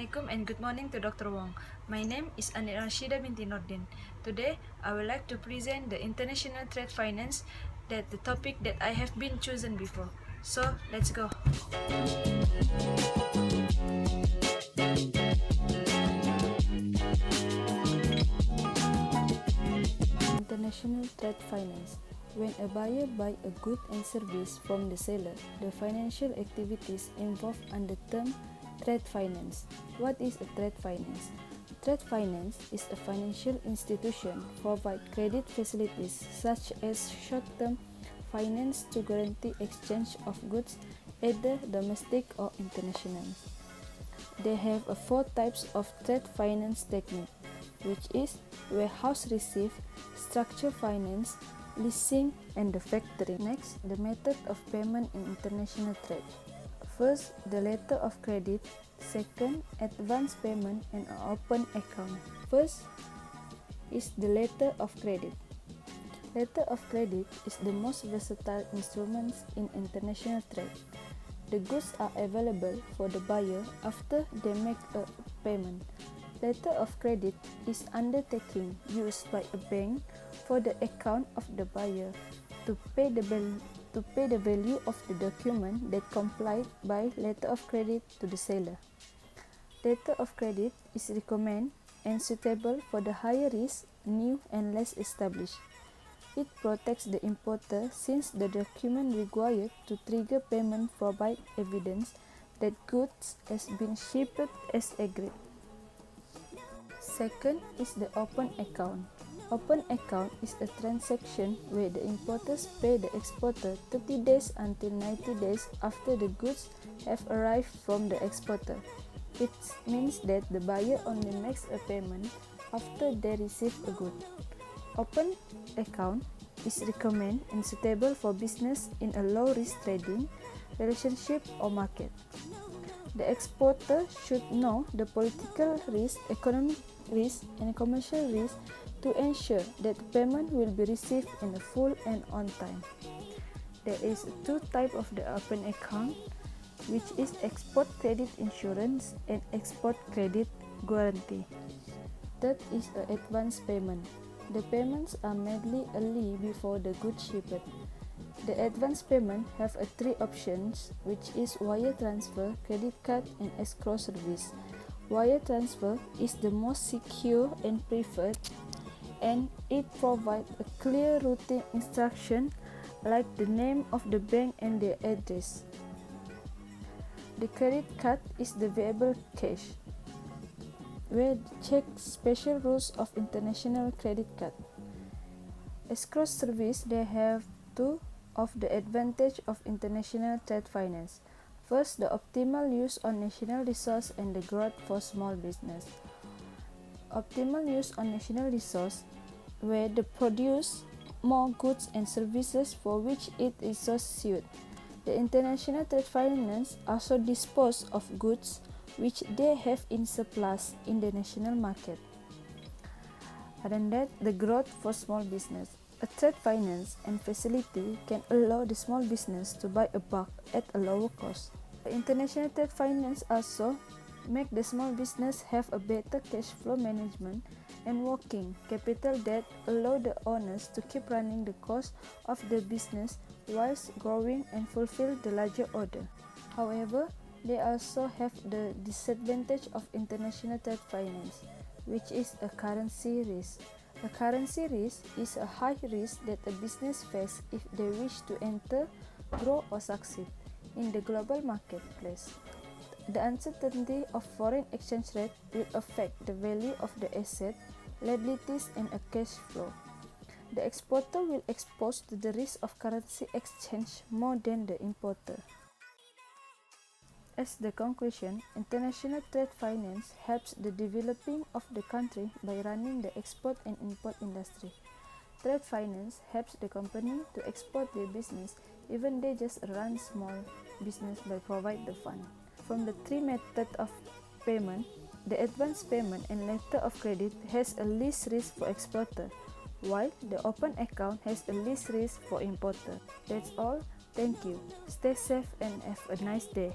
Assalamualaikum and good morning to Dr. Wong. My name is Anit Rashida binti Nordin. Today, I would like to present the International Trade Finance, that the topic that I have been chosen before. So, let's go. International trade finance. When a buyer buys a good and service from the seller, the financial activities involved under term trade finance. What is a trade finance? Trade finance is a financial institution provide credit facilities such as short-term finance to guarantee exchange of goods, either domestic or international. They have four types of trade finance technique, which is warehouse receive, structure finance, leasing, and the factoring. Next, the method of payment in international trade. First, the letter of credit. Second, advance payment and an open account. First is the letter of credit. Letter of credit is the most versatile instrument in international trade. The goods are available for the buyer after they make a payment. Letter of credit is undertaking used by a bank for the account of the buyer to pay the value of the document that complied by letter of credit to the seller. Letter of credit is recommended and suitable for the higher risk, new and less established. It protects the importer since the document required to trigger payment provide evidence that goods has been shipped as agreed. Second is the open account. Open account is a transaction where the importers pay the exporter 30 days until 90 days after the goods have arrived from the exporter. It means that the buyer only makes a payment after they receive a good. Open account is recommended and suitable for business in a low-risk trading relationship or market. The exporter should know the political risk, economic risk, and commercial risk to ensure that payment will be received in full and on time. There is two types of the open account, which is export credit insurance and export credit guarantee. Third is an advance payment. The payments are made early before the goods shipped. The advance payment have three options, which is wire transfer, credit card, and escrow service. Wire transfer is the most secure and preferred, and it provides a clear routing instruction like the name of the bank and their address. The credit card is the variable cash, where check special rules of international credit card. Escrow service, they have two of the advantage of international trade finance. First, the optimal use on national resource and the growth for small business. Optimal use on national resource, where they produce more goods and services for which it is so suited. The international trade finance also dispose of goods which they have in surplus in the national market. Other than that, the growth for small business. A trade finance and facility can allow the small business to buy a bulk at a lower cost. The international trade finance also make the small business have a better cash flow management and working capital that allow the owners to keep running the cost of the business whilst growing and fulfill the larger order. However, they also have the disadvantage of international trade finance, which is a currency risk. A currency risk is a high risk that a business faces if they wish to enter, grow, or succeed in the global marketplace. The uncertainty of foreign exchange rate will affect the value of the asset, liabilities, and a cash flow. The exporter will expose to the risk of currency exchange more than the importer. As the conclusion, international trade finance helps the developing of the country by running the export and import industry. Trade finance helps the company to export their business even they just run small business by provide the fund. From the three methods of payment, the advance payment and letter of credit has a least risk for exporter, while the open account has a least risk for importer. That's all. Thank you. Stay safe and have a nice day.